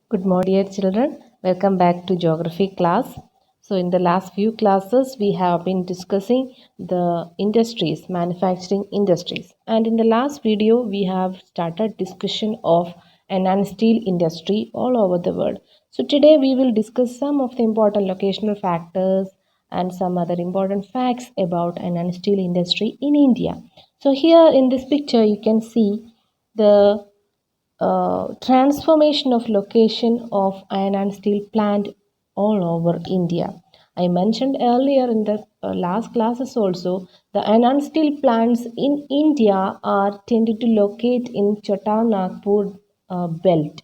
Good morning, dear children. Welcome back to geography class. So, in the last few classes, we have been discussing the industries, manufacturing industries. And in the last video, we have started discussion of an steel industry all over the world. So, today we will discuss some of the important locational factors and some other important facts about an steel industry in India. So, here in this picture, you can see the transformation of location of iron and steel plant all over India. I mentioned earlier in the last classes also, the iron and steel plants in India are tended to locate in Chota Nagpur belt.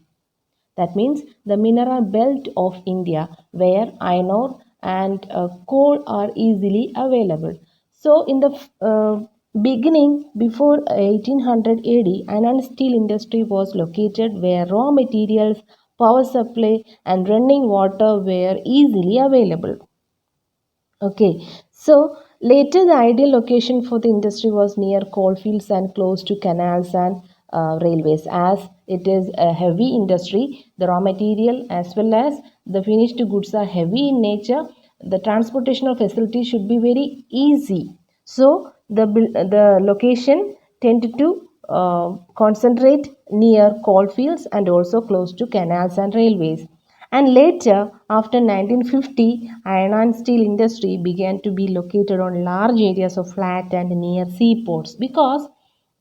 That means the mineral belt of India where iron ore and coal are easily available. So, in the beginning, before 1800 AD, iron steel industry was located where raw materials, power supply, and running water were easily available. Okay, so later the ideal location for the industry was near coalfields and close to canals and railways, as it is a heavy industry. The raw material as well as the finished goods are heavy in nature. The transportational facility should be very easy. So the location tended to concentrate near coalfields and also close to canals and railways. And later, after 1950, iron and steel industry began to be located on large areas of flat and near seaports because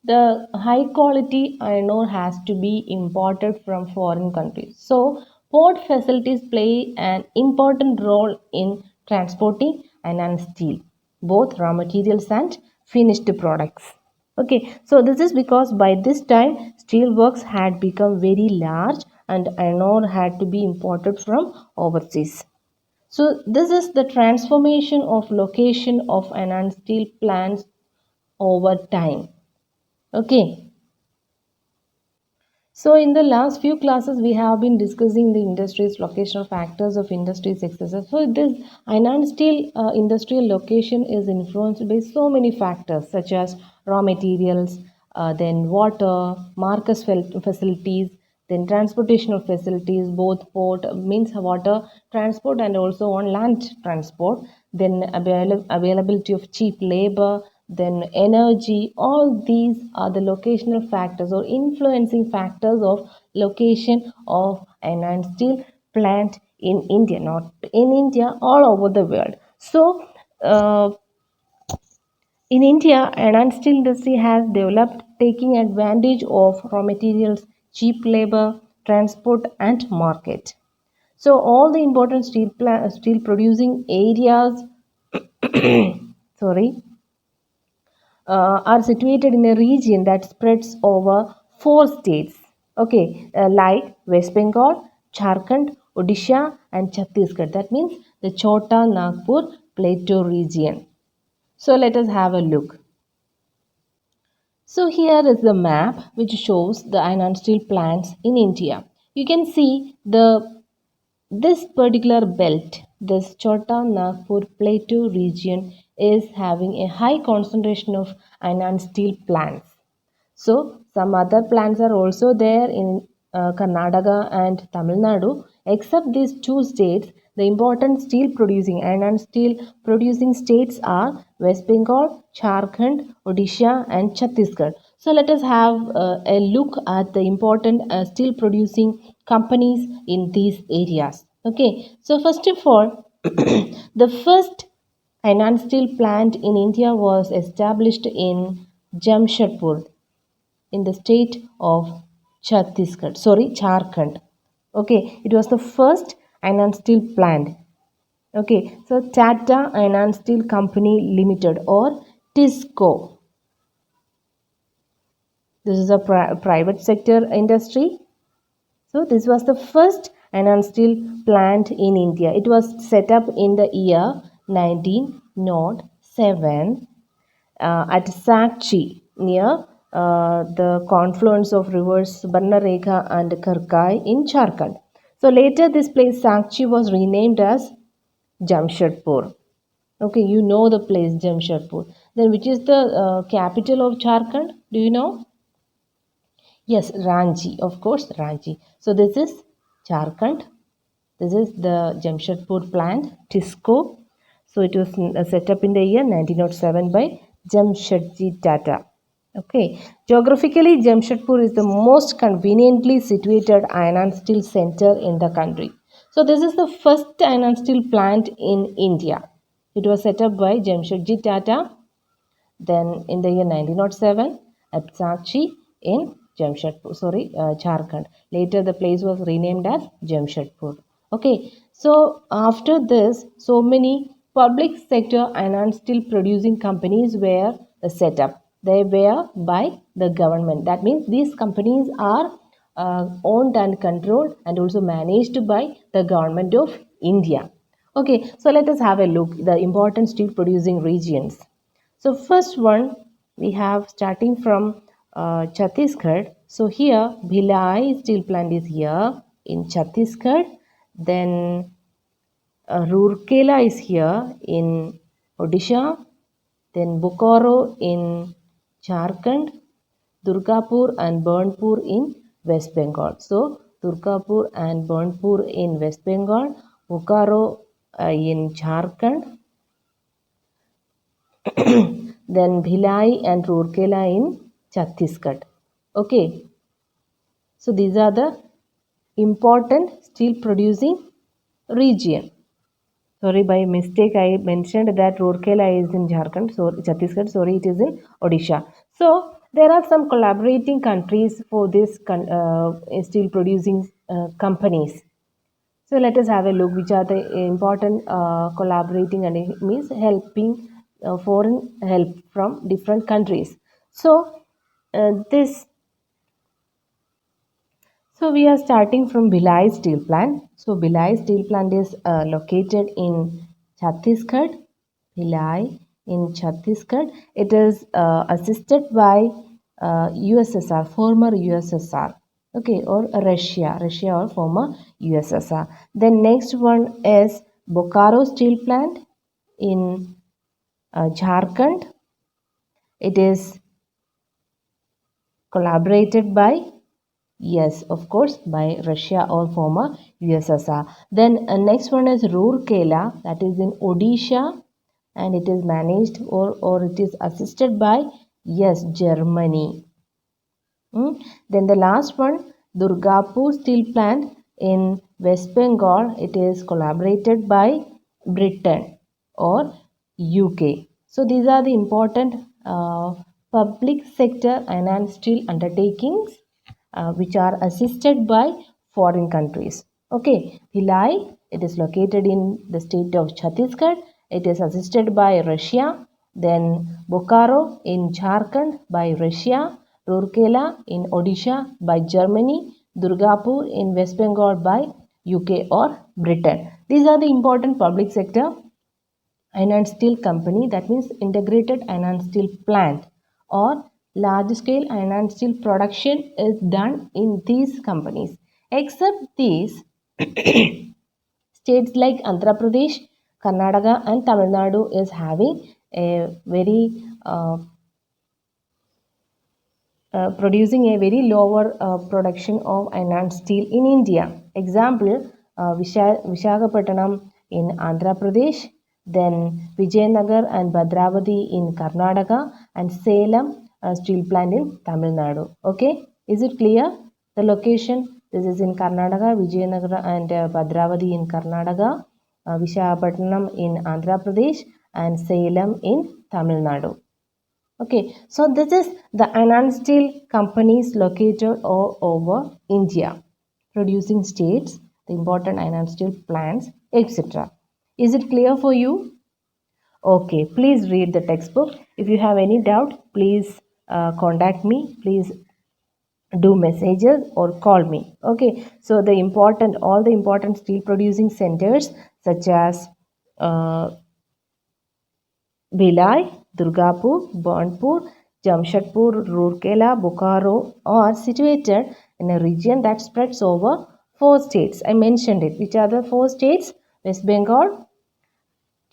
the high quality iron ore has to be imported from foreign countries. So, port facilities play an important role in transporting iron and steel, both raw materials and finished products. Okay, so this is because by this time steelworks had become very large and iron ore had to be imported from overseas. So this is the transformation of location of iron and steel plants over time. Okay, so in the last few classes, we have been discussing the industry's locational factors of industry successes. So this iron and steel industrial location is influenced by so many factors such as raw materials, then water, market facilities, then transportational facilities, both port means water transport and also on land transport, then availability of cheap labor, then energy. All these are the locational factors or influencing factors of location of an iron steel plant in India, not in India, all over the world. So in India, an steel industry has developed taking advantage of raw materials, cheap labor, transport, and market. So all the important steel producing areas, sorry, are situated in a region that spreads over four states. Okay, like West Bengal, Jharkhand, Odisha, and Chhattisgarh. That means the Chota Nagpur Plateau region. So let us have a look. So here is the map which shows the iron and steel plants in India. You can see this particular belt, this Chota Nagpur Plateau region is having a high concentration of iron and steel plants. So some other plants are also there in Karnataka and Tamil Nadu. Except these two states, the important steel producing iron and steel producing states are West Bengal, Jharkhand, Odisha, and Chhattisgarh. So let us have a look at the important steel producing companies in these areas. Okay, so first of all, the first iron and steel plant in India was established in Jamshedpur in the state of Jharkhand. Okay, it was the first iron and steel plant. Okay, so Tata Iron and Steel Company Limited or TISCO. This is a private sector industry. So this was the first iron and steel plant in India. It was set up in the year 1907 at Sakchi near the confluence of rivers Subarnarekha and Karkai in Jharkhand. So later this place Sakchi was renamed as Jamshedpur. Okay, you know the place Jamshedpur. Then which is the capital of Jharkhand? Do you know? Yes, Ranchi, of course, Ranchi. So this is Jharkhand. This is the Jamshedpur plant, TISCO. So it was set up in the year 1907 by Jamshedji Tata. Okay. Geographically, Jamshedpur is the most conveniently situated iron and steel center in the country. So this is the first iron and steel plant in India. It was set up by Jamshedji Tata. Then in the year 1907 at Sanchi in Jharkhand. Later the place was renamed as Jamshedpur. Okay, so after this, so many public sector iron and steel producing companies were set up. They were by the government. That means these companies are owned and controlled and also managed by the government of India. Okay, so let us have a look the important steel producing regions. So first one we have starting from Chhattisgarh. So here Bhilai steel plant is here in Chhattisgarh. Then Rourkela is here in Odisha. Then Bokaro in Jharkhand. Durgapur and Burnpur in West Bengal. So Durgapur and Burnpur in West Bengal. Bokaro in Jharkhand. Then Bhilai and Rourkela in Chhattisgarh. Okay, so these are the important steel producing region. Sorry, by mistake I mentioned that Rourkela is in Jharkhand, so Chhattisgarh, sorry, it is in Odisha. So there are some collaborating countries for this steel producing companies. So let us have a look which are the important collaborating and it means helping foreign help from different countries. So this so we are starting from Bhilai steel plant. So Bhilai steel plant is located in Chhattisgarh. Bhilai in Chhattisgarh. It is assisted by USSR, former USSR. Okay, or Russia or former USSR. Then next one is Bokaro steel plant in Jharkhand. It is collaborated by, yes, of course, by Russia or former USSR. Then next one is Rourkela, that is in Odisha, and it is managed or it is assisted by, yes, Germany. Then the last one, Durgapur steel plant in West Bengal, it is collaborated by Britain or UK. So these are the important public sector and steel undertakings which are assisted by foreign countries. Okay, Bhilai, it is located in the state of Chhattisgarh. It is assisted by Russia. Then Bokaro in Jharkhand by Russia. Rourkela in Odisha by Germany. Durgapur in West Bengal by UK or Britain. These are the important public sector iron and steel company, that means integrated iron and steel plant or large scale iron and steel production is done in these companies. Except these states like Andhra Pradesh, Karnataka and Tamil Nadu is having a very producing a very lower production of iron and steel in India. Example, Visakhapatnam in Andhra Pradesh, then Vijayanagar and Bhadravati in Karnataka, and Salem steel plant in Tamil Nadu. Okay, is it clear? The location, this is in Karnataka, Vijayanagar and Bhadravati in Karnataka, Visakhapatnam in Andhra Pradesh, and Salem in Tamil Nadu. Okay, so this is the iron and steel companies located all over India, producing states, the important iron and steel plants, etc. Is it clear for you? Okay, please read the textbook. If you have any doubt, please contact me. Please do messages or call me. Okay, so all the important steel producing centers such as Bhilai, Durgapur, Burnpur, Jamshedpur, Rourkela, Bokaro are situated in a region that spreads over 4 states. I mentioned it. Which are the 4 states? West Bengal,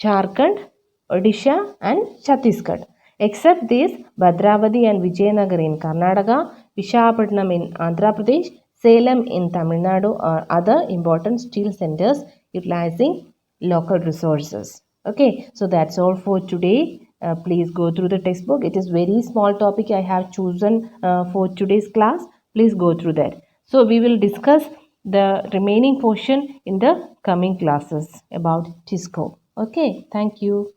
Jharkhand, Odisha and Chhattisgarh. Except these, Bhadravati and Vijayanagar in Karnataka, Visakhapatnam in Andhra Pradesh, Salem in Tamil Nadu are other important steel centers utilizing local resources. Okay, so that's all for today. Please go through the textbook. It is very small topic I have chosen for today's class. Please go through that. So we will discuss the remaining portion in the coming classes about TISCO. Okay, thank you.